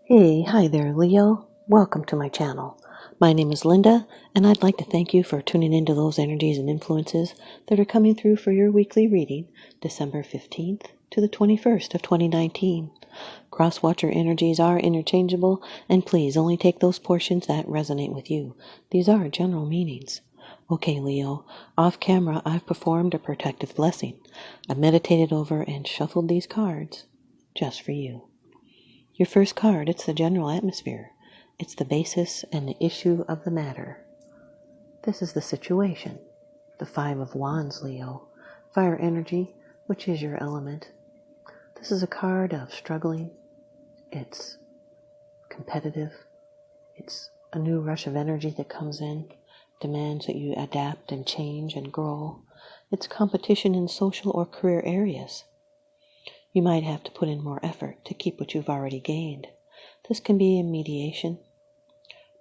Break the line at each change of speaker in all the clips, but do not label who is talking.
Hi there, Leo. Welcome to my channel. My name is Lynda, and I'd like to thank you for tuning into those energies and influences that are coming through for your weekly reading, December 15th to the 21st of 2019. Cross-watcher energies are interchangeable, and please only take those portions that resonate with you. These are general meanings. Okay, Leo, off camera I've performed a protective blessing. I've meditated over and shuffled these cards just for you. Your first card, it's the general atmosphere. It's the basis and the issue of the matter. This is the situation. The Five of Wands, Leo. Fire energy, which is your element. This is a card of struggling. It's competitive. It's a new rush of energy that comes in, demands that you adapt and change and grow. It's competition in social or career areas. You might have to put in more effort to keep what you've already gained. This can be in mediation,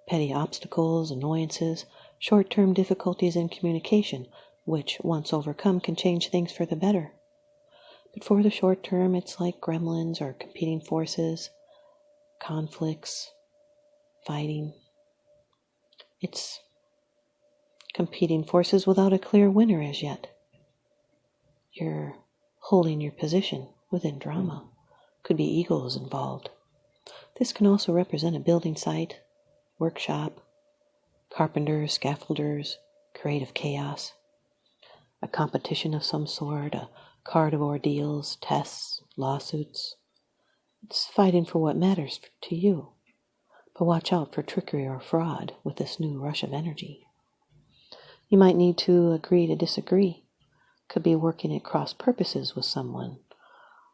petty obstacles, annoyances, short-term difficulties in communication, which, once overcome, can change things for the better. But for the short term, it's like gremlins or competing forces, conflicts, fighting. It's competing forces without a clear winner as yet. You're holding your position within drama. Could be egos involved. This can also represent a building site, workshop, carpenters, scaffolders, creative chaos, a competition of some sort, a card of ordeals, tests, lawsuits. It's fighting for what matters to you. But watch out for trickery or fraud with this new rush of energy. You might need to agree to disagree. Could be working at cross purposes with someone,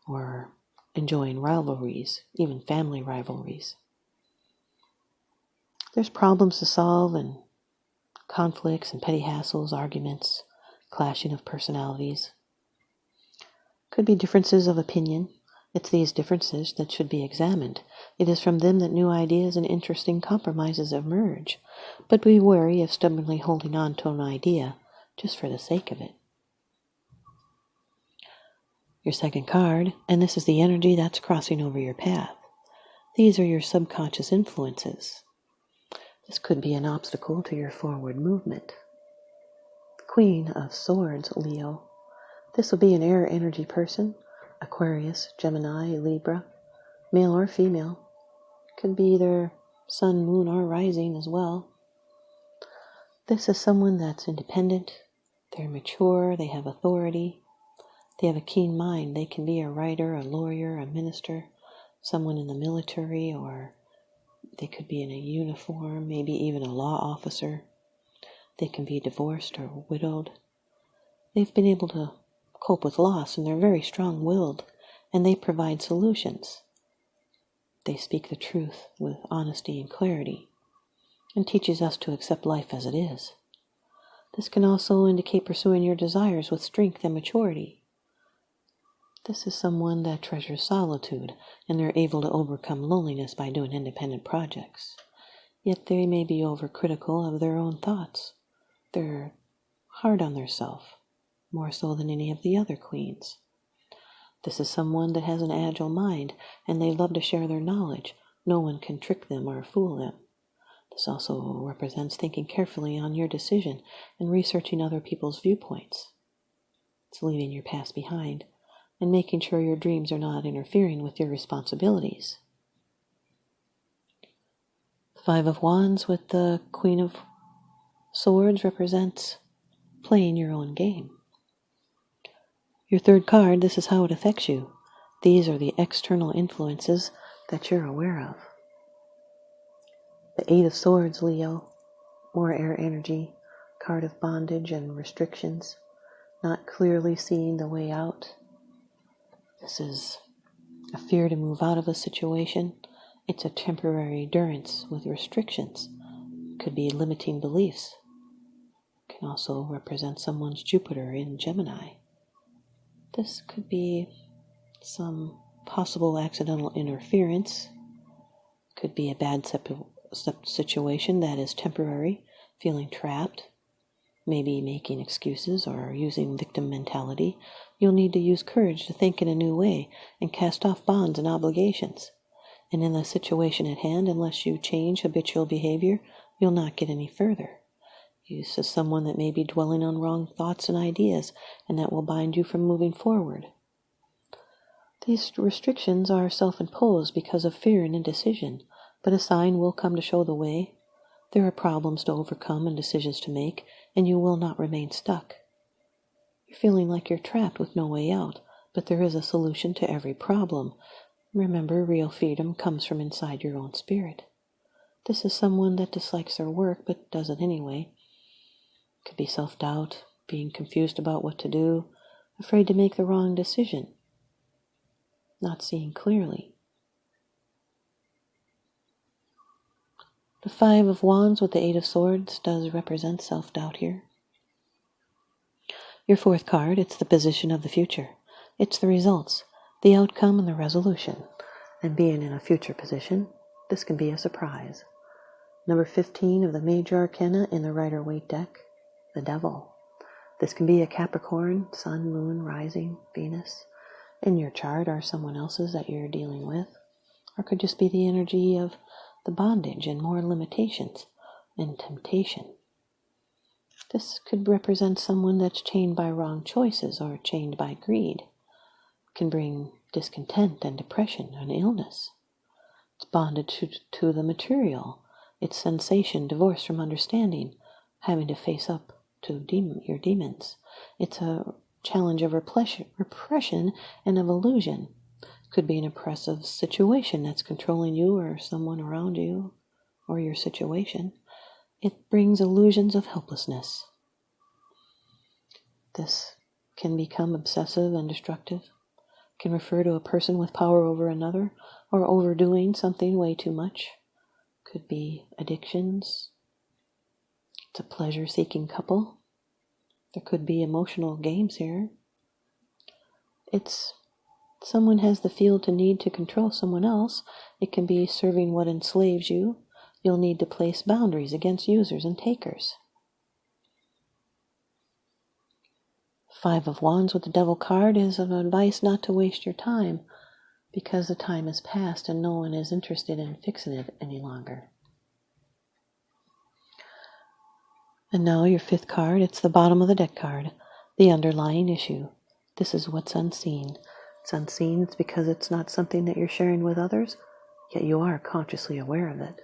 or enjoying rivalries, even family rivalries. There's problems to solve and conflicts and petty hassles, arguments, clashing of personalities. Could be differences of opinion. It's these differences that should be examined. It is from them that new ideas and interesting compromises emerge. But be wary of stubbornly holding on to an idea just for the sake of it. Your second card, and this is the energy that's crossing over your path. These are your subconscious influences. This could be an obstacle to your forward movement. Queen of Swords, Leo. This will be an air energy person, Aquarius, Gemini, Libra, male or female. Could be either sun, moon, or rising as well. This is someone that's independent, they're mature, they have authority. They have a keen mind. They can be a writer, a lawyer, a minister, someone in the military, or they could be in a uniform, maybe even a law officer. They can be divorced or widowed. They've been able to cope with loss, and they're very strong-willed, and they provide solutions. They speak the truth with honesty and clarity, and teaches us to accept life as it is. This can also indicate pursuing your desires with strength and maturity. This is someone that treasures solitude, and they're able to overcome loneliness by doing independent projects. Yet they may be overcritical of their own thoughts. They're hard on themselves, more so than any of the other queens. This is someone that has an agile mind, and they love to share their knowledge. No one can trick them or fool them. This also represents thinking carefully on your decision and researching other people's viewpoints. It's leaving your past behind and making sure your dreams are not interfering with your responsibilities. The Five of Wands with the Queen of Swords represents playing your own game. Your third card, this is how it affects you. These are the external influences that you're aware of. The Eight of Swords, Leo, more air energy, card of bondage and restrictions, not clearly seeing the way out. This is a fear to move out of a situation. It's a temporary endurance with restrictions. Could be limiting beliefs. Can also represent someone's Jupiter in Gemini. This could be some possible accidental interference. Could be a bad situation that is temporary, feeling trapped. Maybe making excuses or using victim mentality. You'll need to use courage to think in a new way and cast off bonds and obligations. And in the situation at hand, unless you change habitual behavior, you'll not get any further. This is someone that may be dwelling on wrong thoughts and ideas, and that will bind you from moving forward. These restrictions are self-imposed because of fear and indecision, but a sign will come to show the way. There are problems to overcome and decisions to make, and you will not remain stuck. You're feeling like you're trapped with no way out, but there is a solution to every problem. Remember, real freedom comes from inside your own spirit. This is someone that dislikes their work, but does it anyway. Could be self-doubt, being confused about what to do, afraid to make the wrong decision, not seeing clearly. The 5 of Wands with the 8 of Swords does represent self-doubt here. Your 4th card, it's the position of the future. It's the results, the outcome, and the resolution. And being in a future position, this can be a surprise. Number 15 of the Major Arcana in the Rider-Waite deck, the Devil. This can be a Capricorn, Sun, Moon, Rising, Venus in your chart, or someone else's that you're dealing with. Or could just be the energy of the bondage and more limitations and temptation. This could represent someone that's chained by wrong choices or chained by greed. It can bring discontent and depression and illness. It's bonded to the material. It's sensation, divorce from understanding, having to face up to your demons. It's a challenge of repression and of illusion. Could be an oppressive situation that's controlling you or someone around you or your situation. It brings illusions of helplessness. This can become obsessive and destructive. Can refer to a person with power over another or overdoing something way too much. Could be addictions. It's a pleasure-seeking couple. There could be emotional games here. It's someone has the feel to need to control someone else. It can be serving what enslaves you. You'll need to place boundaries against users and takers. 5 of Wands with the Devil card is an advice not to waste your time because the time has passed and no one is interested in fixing it any longer. And now your 5th card, it's the bottom of the deck card, the underlying issue. This is what's unseen. It's unseen, it's because it's not something that you're sharing with others, yet you are consciously aware of it.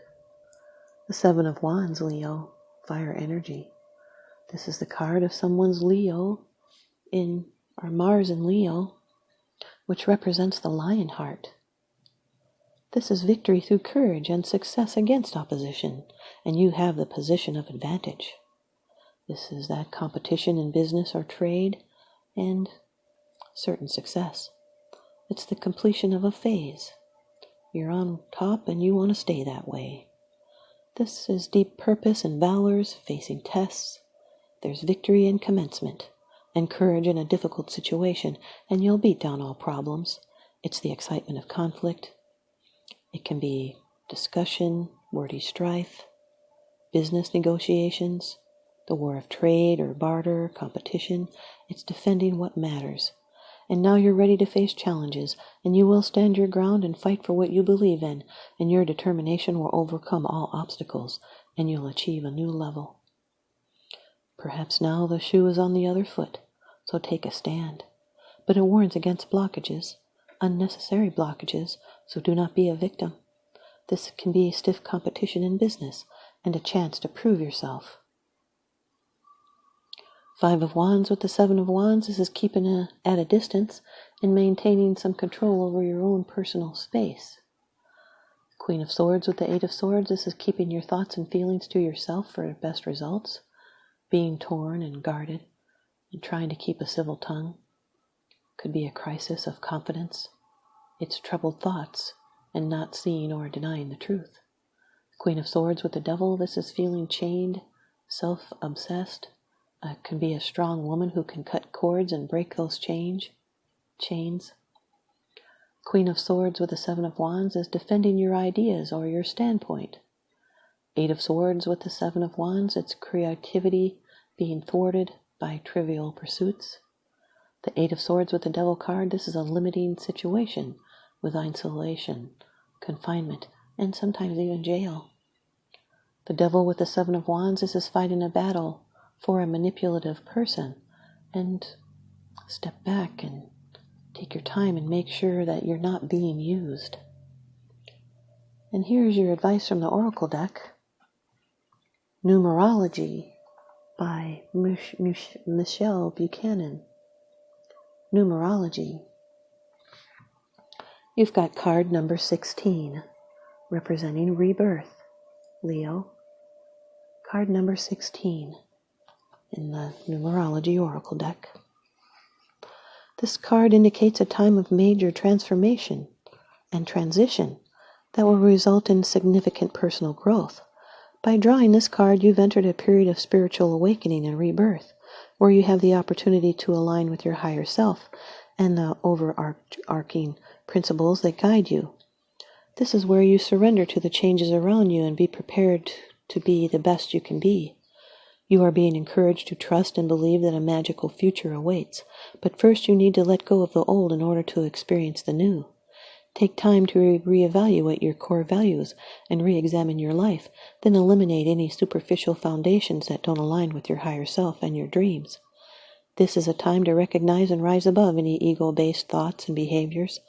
The 7 of Wands, Leo, fire energy. This is the card of someone's Leo or Mars in Leo, which represents the lion heart. This is victory through courage and success against opposition, and you have the position of advantage. This is that competition in business or trade and certain success. It's the completion of a phase. You're on top and you want to stay that way. This is deep purpose and valors facing tests. There's victory and commencement and courage in a difficult situation, and you'll beat down all problems. It's the excitement of conflict. It can be discussion, wordy strife, business negotiations, the war of trade or barter, competition. It's defending what matters. And now you're ready to face challenges, and you will stand your ground and fight for what you believe in, and your determination will overcome all obstacles, and you'll achieve a new level. Perhaps now the shoe is on the other foot, so take a stand. But it warns against blockages, unnecessary blockages, so do not be a victim. This can be stiff competition in business, and a chance to prove yourself. 5 of Wands with the 7 of Wands, this is keeping at a distance and maintaining some control over your own personal space. Queen of Swords with the 8 of Swords, this is keeping your thoughts and feelings to yourself for best results, being torn and guarded, and trying to keep a civil tongue. Could be a crisis of confidence. It's troubled thoughts and not seeing or denying the truth. Queen of Swords with the Devil, this is feeling chained, self-obsessed. Can be a strong woman who can cut cords and break those chains. Queen of Swords with the 7 of Wands is defending your ideas or your standpoint. 8 of Swords with the 7 of Wands, it's creativity being thwarted by trivial pursuits. The 8 of Swords with the Devil card, this is a limiting situation with isolation confinement, and sometimes even jail. The devil with the Seven of Wands is fighting a battle for a manipulative person. And step back and take your time and make sure that you're not being used. And here's your advice from the Oracle deck. Numerology by Michelle Buchanan. Numerology. You've got card number 16, representing rebirth, Leo. Card number 16 in the Numerology Oracle deck. This card indicates a time of major transformation and transition that will result in significant personal growth. By drawing this card, you've entered a period of spiritual awakening and rebirth, where you have the opportunity to align with your higher self and the overarching principles that guide you. This is where you surrender to the changes around you and be prepared to be the best you can be. You are being encouraged to trust and believe that a magical future awaits, but first you need to let go of the old in order to experience the new. Take time to reevaluate your core values and re-examine your life, then eliminate any superficial foundations that don't align with your higher self and your dreams. This is a time to recognize and rise above any ego-based thoughts and behaviors,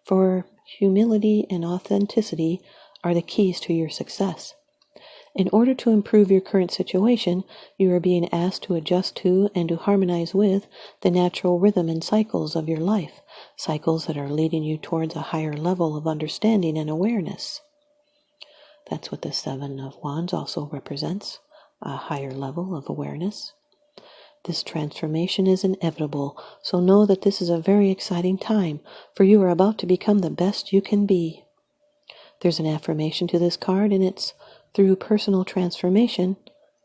for humility and authenticity are the keys to your success. In order to improve your current situation, you are being asked to adjust to and to harmonize with the natural rhythm and cycles of your life, cycles that are leading you towards a higher level of understanding and awareness. That's what the Seven of Wands also represents, a higher level of awareness. This transformation is inevitable, so know that this is a very exciting time, for you are about to become the best you can be. There's an affirmation to this card, and it's, through personal transformation,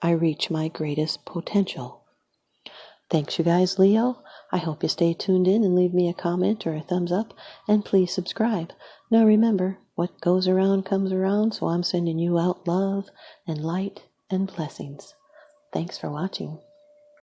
I reach my greatest potential. Thanks, you guys, Leo. I hope you stay tuned in and leave me a comment or a thumbs up, and please subscribe. Now remember, what goes around comes around, so I'm sending you out love and light and blessings. Thanks for watching.